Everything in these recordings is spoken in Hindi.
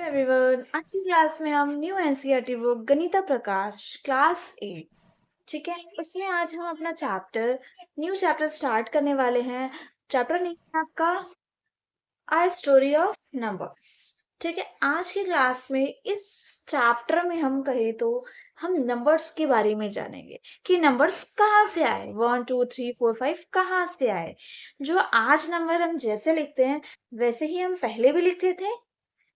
एवरीवन, आज की क्लास में हम न्यू एनसीईआरटी बुक गणिता प्रकाश क्लास 8। ठीक है, उसमें आज हम अपना न्यू चैप्टर स्टार्ट करने वाले हैं। चैप्टर नेम है आपका आई स्टोरी ऑफ नंबर्स। ठीक है, आज की क्लास में इस चैप्टर में हम कहे तो हम नंबर्स के बारे में जानेंगे कि नंबर्स कहाँ से आए, 1 2 3 4 5 कहाँ से आए। जो आज नंबर हम जैसे लिखते हैं वैसे ही हम पहले भी लिखते थे।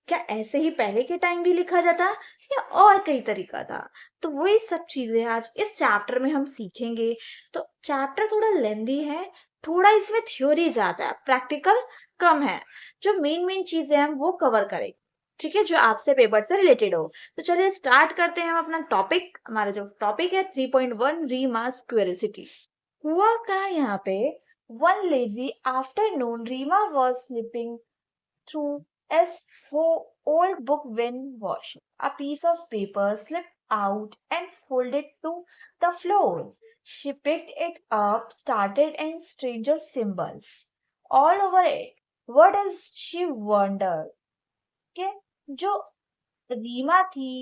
क्या ऐसे ही पहले के टाइम भी लिखा जाता या और कई तरीका था? तो वही सब चीजें आज इस चैप्टर में हम सीखेंगे। तो चैप्टर थोड़ा लेंदी है, थोड़ा इसमें थ्योरी ज्यादा है, प्रैक्टिकल कम है। जो मेन मेन चीजें हम वो कवर करेंगे, ठीक है, जो आपसे पेपर से रिलेटेड हो। तो चलिए स्टार्ट करते हैं हम अपना टॉपिक। हमारा जो टॉपिक है 3.1 रीमा स्क्वेरिसिटी। हुआ क्या यहाँ पे, one lazy afternoon Reema was sleeping through as old book when washing. A piece of paper slipped out and folded to the floor. She picked it up, started and stranger symbols all over it. What does she wonder? कि जो रीमा थी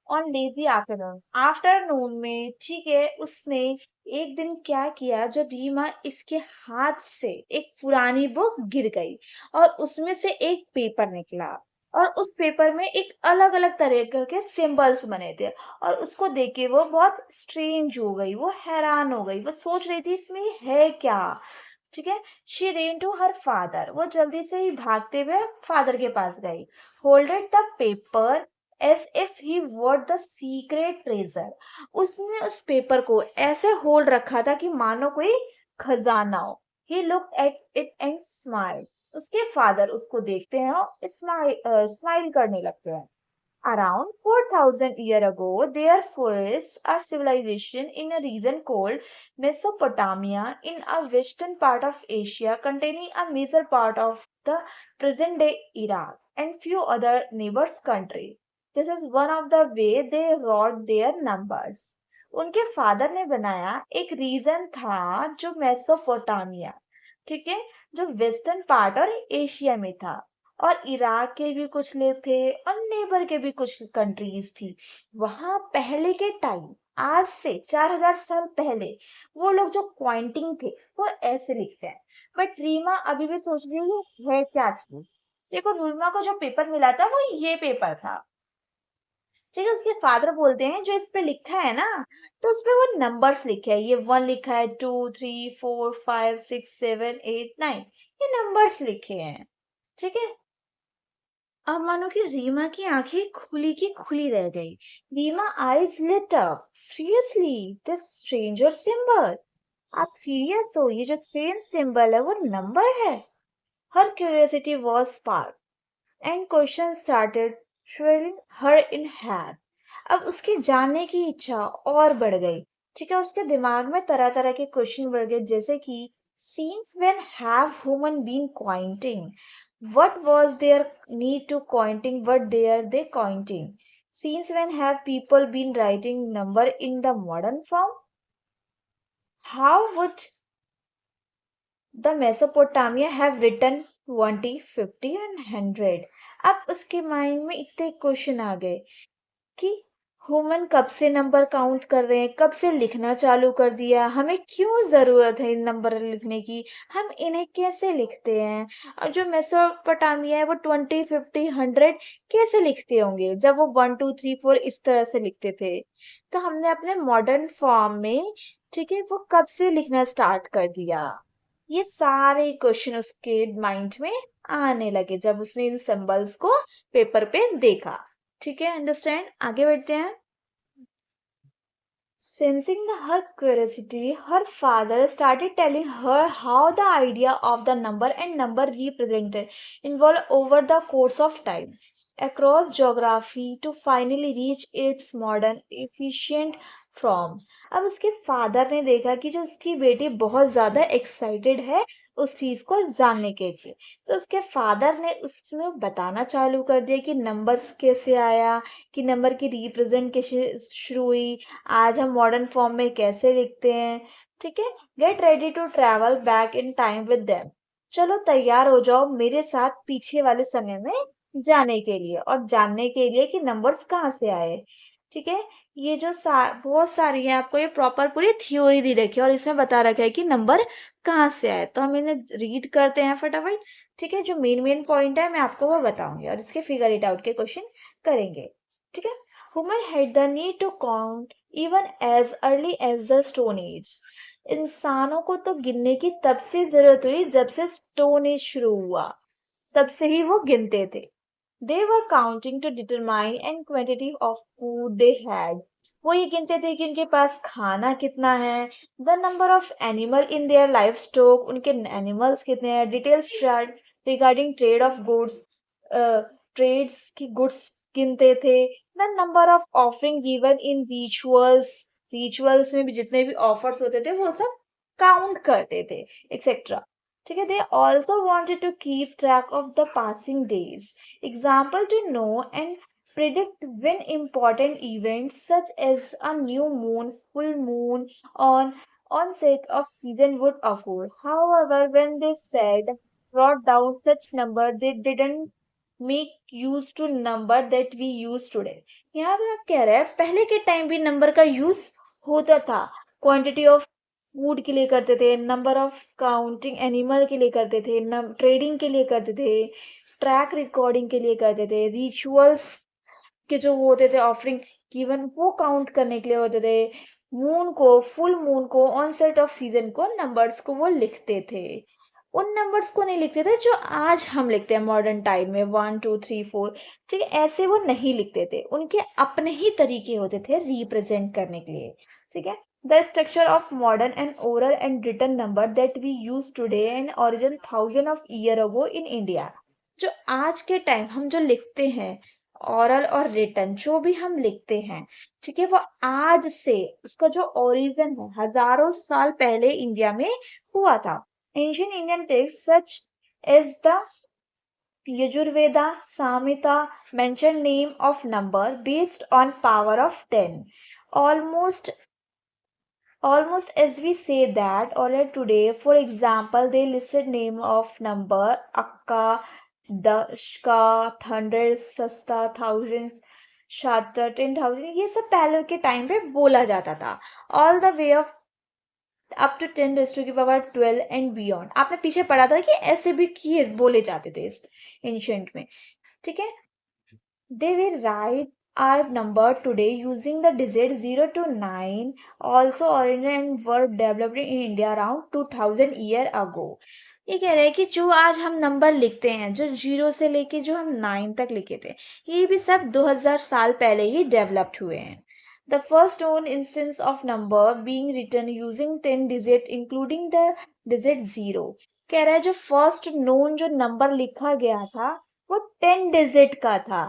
ऑन लेजी आफ्टरनून, आफ्टरनून में, ठीक है, उसने एक दिन क्या किया, जो रीमा इसके हाथ से एक पुरानी बुक गिर गई और उसमें से एक पेपर निकला और उस पेपर में एक अलग अलग तरह के सिंबल्स बने थे और उसको देख के वो बहुत स्ट्रेंज हो गई, वो हैरान हो गई, वो सोच रही थी इसमें ये है क्या। ठीक है, she ran to her father, वो जल्दी से ही भागते हुए फादर के पास गई। Holded the paper as if he were the secret treasure, उसने उस पेपर को ऐसे होल्ड रखा था कि मानो कोई खजाना हो। He look at it and smile, उसके फादर उसको देखते हैं और स्माइल करने लगते हैं। Around 4,000 years ago, there flourished a civilization in a region called Mesopotamia in a western part of Asia, containing a major part of the present-day Iraq and few other neighbors countries. This is one of the way they wrote their numbers. उनके फादर ने बनाया एक रीजन था जो मेसोपोटामिया, ठीक है, जो वेस्टर्न पार्ट और एशिया में था, और इराक के भी कुछ लोग थे और नेबर के भी कुछ कंट्रीज थी। वहां पहले के टाइम, आज से 4,000 साल पहले, वो लोग जो क्वांटिंग थे वो ऐसे लिखते हैं। बट रीमा अभी भी सोच रही है क्या चीज। देखो, रीमा को जो पेपर मिला था वो ये पेपर था। ठीक है, उसके फादर बोलते हैं जो इस पे लिखा है ना, तो उस पे वो नंबर्स लिखे हैं, ये 1 लिखा है, 2 3 4 5 6 7 8 9, ये नंबर्स लिखे हैं। ठीक है, अब मानो कि रीमा की आंखें खुली की खुली रह गई। Reema eyes lit up, seriously, this stranger symbol, आप सीरियस हो, ये जो स्ट्रेंज सिंबल है वो नंबर है। Her curiosity was spark and question started swirling her in head. अब उसकी जानने की इच्छा और बढ़ गई। ठीक है, उसके दिमाग में तरह तरह के क्वेश्चन बढ़ गए, जैसे कि since when have human been counting? What was their need to counting? What they counting? Since when have people been writing number in the modern form? How would the Mesopotamia have written 20, 50 and 100? अब उसके माइंड में इतने क्वेश्चन आ गए कि ह्यूमन कब से नंबर काउंट कर रहे हैं, कब से लिखना चालू कर दिया, हमें क्यों जरूरत है इन नंबर लिखने की, हम इन्हें कैसे लिखते हैं, और जो मेसोपोटामिया है वो 20, 50, 100 कैसे लिखते होंगे जब वो 1 2 3 4 इस तरह से लिखते थे। तो हमने अपने मॉडर्न फॉर्म में, ठीक है, वो कब से लिखना स्टार्ट कर दिया। ये सारे क्वेश्चन उसके माइंड में आने लगे जब उसने इन सिंबल्स को पेपर पे देखा। ठीक है, अंडरस्टैंड, आगे बढ़ते हैं। Sensing her curiosity, her father started telling her how the idea of the number and number represented evolved over the course of time across geography to finally reach its modern efficient form. अब उसके फादर ने देखा कि जो उसकी बेटी बहुत ज्यादा एक्साइटेड है उस चीज को जानने के लिए, तो उसके फादर ने उसको बताना चालू कर दिया कि नंबर्स कैसे आया, कि नंबर की रिप्रेजेंट कैसे शुरू हुई, आज हम मॉडर्न फॉर्म में कैसे लिखते हैं। ठीक है, get ready to travel back in time with them, चलो तैयार हो जाओ मेरे साथ पीछे वाले समय में जाने के लिए और जानने के लिए कि नंबर्स कहाँ से आए। ठीक है, ये जो बहुत सारी है, आपको ये प्रॉपर पूरी थ्योरी दी रखी है और इसमें बता रखा है कि नंबर कहाँ से आए। तो हम इन्हें रीड करते हैं फटाफट। ठीक है, जो मेन मेन पॉइंट है मैं आपको वो बताऊंगी और इसके फिगर इट आउट के क्वेश्चन करेंगे। ठीक है, human had the need to count even as early as the stone age. इंसानों को तो गिनने की तब से जरूरत हुई जब से स्टोन एज शुरू हुआ, तब से ही वो गिनते थे। They were counting to determine and quantity of food they had. वो ये गिनते थे कि उनके पास खाना कितना है, the number of animal in their livestock, उनके animals कितने हैं, details regarding trade of goods, trades की goods गिनते थे, the number of offering given in rituals, rituals में भी जितने भी offers होते थे वो सब count करते थे, etc. ठीक है, they also wanted to keep track of the passing days. Example to know and predict when important events such as a new moon, full moon, on onset of season would occur. However, when they said wrote down such number, they didn't make use to number that we use today. यहाँ पे आप कह रहे हैं पहले के टाइम भी नंबर का यूज होता था, क्वांटिटी ऑफ फूड के लिए करते थे, नंबर ऑफ काउंटिंग एनिमल के लिए करते थे, ट्रेडिंग के लिए करते थे, ट्रैक रिकॉर्डिंग के लिए करते थे, रिचुअल्स के जो वो होते थे ऑफरिंग गिवन वो काउंट करने के लिए होते थे, मून को फुल मून को ऑनसेट ऑफ सीजन को नंबर्स को वो लिखते थे। उन नंबर्स को नहीं लिखते थे जो आज हम लिखते हैं मॉडर्न टाइम में 1 2 3 4। ठीक है, ऐसे वो नहीं लिखते थे, उनके अपने ही तरीके होते थे रिप्रेजेंट करने के लिए। ठीक है, the structure of modern and oral and written number that we use today and origin thousand of year ago in India. जो आज के टाइम हम जो लिखते हैं, ओरल और रिटन जो भी हम लिखते हैं, ठीक है, वो आज से उसका जो ओरिजिन है हजारों साल पहले इंडिया में हुआ था। Ancient Indian text such as the Yajurveda samhita mention name of number based on power of 10, almost almost as we say that already today. For example, they listed name of number akka, dashka, hundred, sasta, thousands, shatter, 10,000, ये सब पहले के टाइम पे बोला जाता था। All the way of up to 10 to the power 12 and beyond. आपने पीछे पढ़ा था कि ऐसे भी किए बोले जाते थे एंशियंट में। ठीक है, they will write our number today using the digit 0 to 9. Also, origin and were developed in India around 2000 year ago. ये कह रहे हैं कि जो आज हम नंबर लिखते हैं, जो 0 से लेके जो हम 9 तक लिखे थे, ये भी सब 2000 साल पहले ही डेवलप्ड हुए हैं। The first known instance of number being written using 10 digit including the digit 0। कह रहा है जो फर्स्ट नोन जो नंबर लिखा गया था वो 10 डिजिट का था।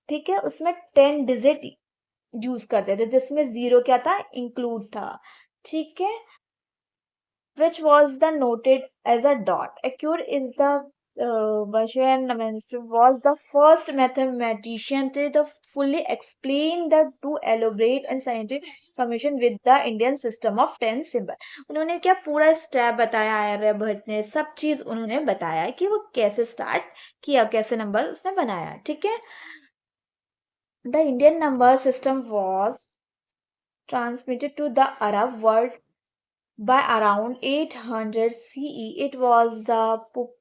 ठीक है, उसमें 10 डिजिट यूज करते थे जिसमें जीरो क्या था, इंक्लूड था। ठीक है, which was the noted as a dot. Accurate is the Russian was the first mathematician to the fully explain the to elaborate and scientific information with the Indian system of 10 symbol। उन्होंने क्या पूरा स्टेप बताया, आर्यभट्ट ने सब चीज उन्होंने बताया कि वो कैसे स्टार्ट किया, कैसे नंबर उसने बनाया। ठीक है, the Indian number system was transmitted to the Arab world by around 800 CE. It was the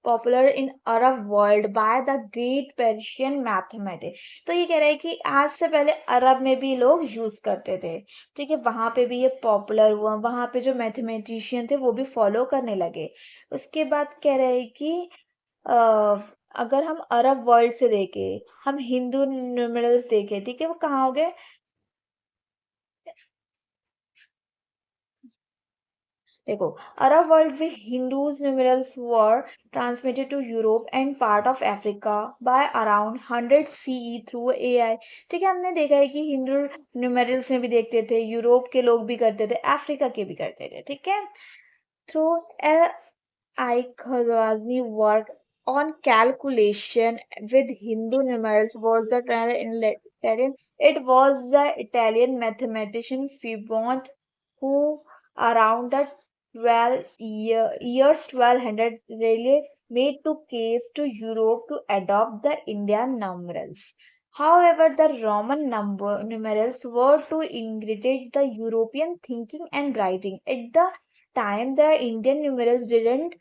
popular in Arab world by the great Persian mathematician। तो ये कह रहे हैं कि आज से पहले अरब में भी लोग यूज करते थे। ठीक है, वहां पे भी ये पॉपुलर हुआ, वहां पे जो मैथमेटिशियन थे वो भी फॉलो करने लगे। उसके बाद कह रहे हैं कि अगर हम अरब वर्ल्ड से देखे, हम हिंदू न्यूमरल्स देखे, ठीक है, वो कहाँ हो गए, देखो, अरब वर्ल्ड में Hindus numerals were transmitted to Europe and part of Africa by around 100 CE through AI. ठीक है, हमने देखा है कि हिंदू न्यूमरल्स में भी देखते थे, यूरोप के लोग भी करते थे, अफ्रीका के भी करते थे। ठीक है, through I Khwarizmi worked on calculation with Hindu numerals was the in Italian. It was the Italian mathematician Fibonacci who around the 12 years 1200 really made to case to Europe to adopt the Indian numerals. However, the Roman numerals were to integrate the European thinking and writing. At the time, the Indian numerals didn't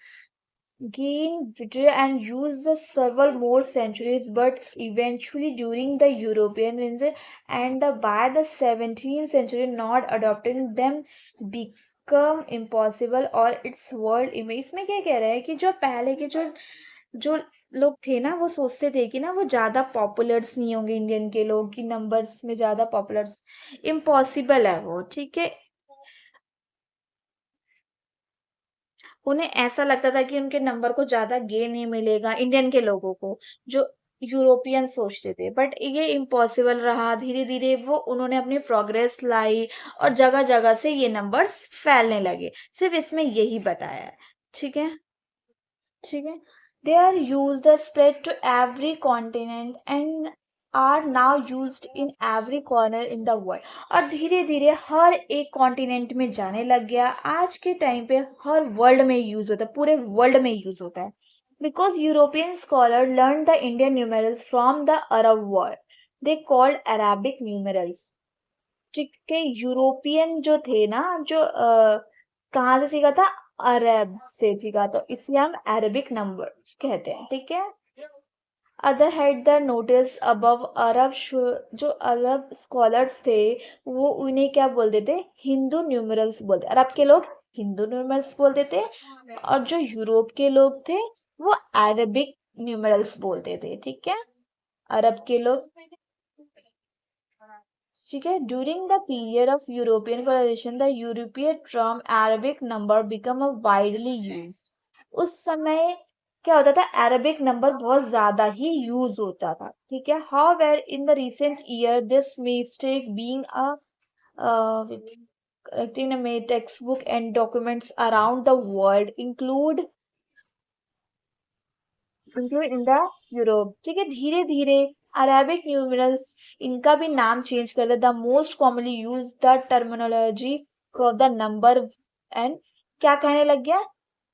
gain victory and used the several more centuries, but eventually during the European invasion and by the 17th century, not adopting them become impossible or its world image. इसमें क्या कह रहा है कि जो पहले के जो लोग थे ना वो सोचते थे कि ना वो ज्यादा पॉपुलर्स नहीं होंगे इंडियन के लोग कि नंबर्स में ज्यादा पॉपुलर्स इम्पॉसिबल है वो ठीक है उन्हें ऐसा लगता था कि उनके नंबर को ज्यादा गेन नहीं मिलेगा इंडियन के लोगों को जो यूरोपियन सोचते थे बट ये इम्पॉसिबल रहा धीरे धीरे वो उन्होंने अपनी प्रोग्रेस लाई और जगह जगह से ये नंबर्स फैलने लगे सिर्फ इसमें यही बताया है ठीक है ठीक है they are used the spread to every continent and are now used in every corner in the world और धीरे धीरे हर एक कॉन्टिनेंट में जाने लग गया आज के टाइम पे हर वर्ल्ड में यूज होता है पूरे वर्ल्ड में यूज होता है because European scholar learned the Indian numerals from the Arab world they called Arabic numerals ठीक है यूरोपियन जो थे ना जो कहाँ से सीखा था अरब से सीखा तो इसलिए हम अरबिक नंबर कहते हैं ठीक है other head the notice above जो अरब स्कॉलर्स थे वो उन्हें क्या बोलते थे हिंदू न्यूमरल्स बोलते अरब के लोग हिंदू न्यूमरल्स बोलते थे और जो यूरोप के लोग थे वो अरबिक न्यूमरल्स बोलते थे ठीक है अरब के लोग ठीक है during the period of European colonization the European term Arabic number become a widely use उस समय क्या होता था अरबिक नंबर बहुत ज्यादा ही यूज होता था ठीक है however in the recent year this mistake being a collecting a textbook and documents around the world include in the Europe ठीक है धीरे धीरे अरेबिक न्यूमरल्स इनका भी नाम चेंज कर दिया the most commonly use the terminology of the number and क्या कहने लग गया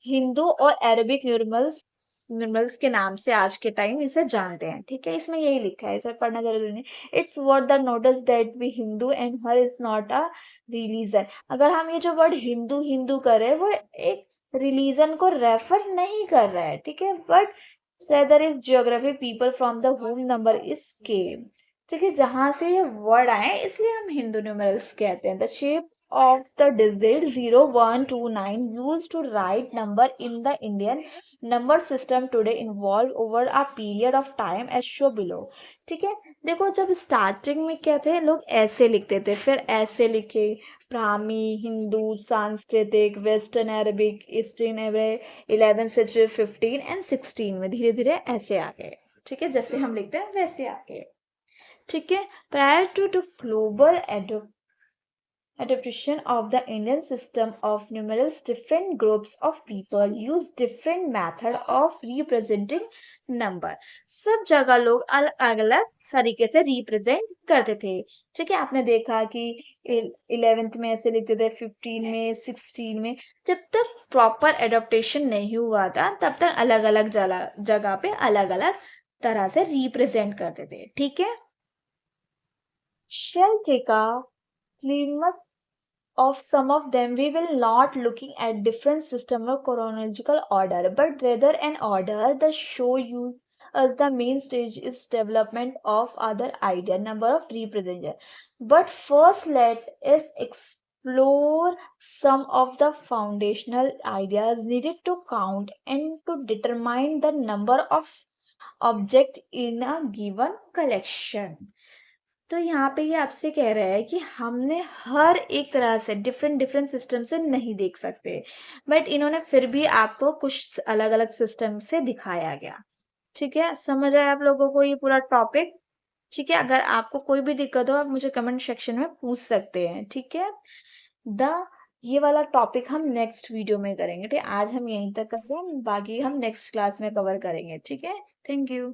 हिंदू और अरेबिक न्यूमरल्स के नाम से आज के टाइम इसे जानते हैं ठीक है इसमें यही लिखा है इसे पढ़ना जरूरी नहीं it's worth the notice that be Hindu and her is not a religion अगर हम ये जो वर्ड हिंदू हिंदू कर रहे हैं वो एक रिलीजन को रेफर नहीं कर रहा है ठीक है but rather is geography people from the whom number is came ठीक है जहां से ये वर्ड आए इसलिए हम हिंदू न्यूमरल्स कहते हैं the shape of the digit 0129 used to write number in the Indian number system today evolved over a period of time as shown below ठीक है देखो जब स्टार्टिंग में क्या थे लोग ऐसे लिखते थे फिर ऐसे लिखे ब्राह्मी हिंदू सांस्कृतिक western Arabic eastern Arabic 11th century 15 and 16 में धीरे धीरे ऐसे आ गए ठीक है जैसे हम लिखते हैं वैसे आ गए ठीक है prior to global adaptation of the Indian system of numerals, different groups of people use different method of representing number. सब जगह लोग अलग अलग तरीके से रिप्रेजेंट करते थे ठीक है आपने देखा कि 11th में ऐसे लिखते थे 15 में 16 में जब तक प्रॉपर एडोप्टेशन नहीं हुआ था तब तक अलग अलग जगह पे अलग अलग तरह से रिप्रेजेंट करते थे ठीक है shall take a glimpse of some of them we will not looking at different system of chronological order but rather an order that show you as the main stage is development of other idea number of representation but first let us explore some of the foundational ideas needed to count and to determine the number of object in a given collection तो यहाँ पे ये आपसे कह रहा है कि हमने हर एक तरह से डिफरेंट डिफरेंट सिस्टम से नहीं देख सकते बट इन्होंने फिर भी आपको कुछ अलग अलग सिस्टम से दिखाया गया ठीक है समझ आया आप लोगों को ये पूरा टॉपिक ठीक है अगर आपको कोई भी दिक्कत हो आप मुझे कमेंट सेक्शन में पूछ सकते हैं ठीक है द ये वाला टॉपिक हम नेक्स्ट वीडियो में करेंगे ठीक है आज हम यहीं तक करते हैं बाकी हम नेक्स्ट क्लास में कवर करेंगे ठीक है थैंक यू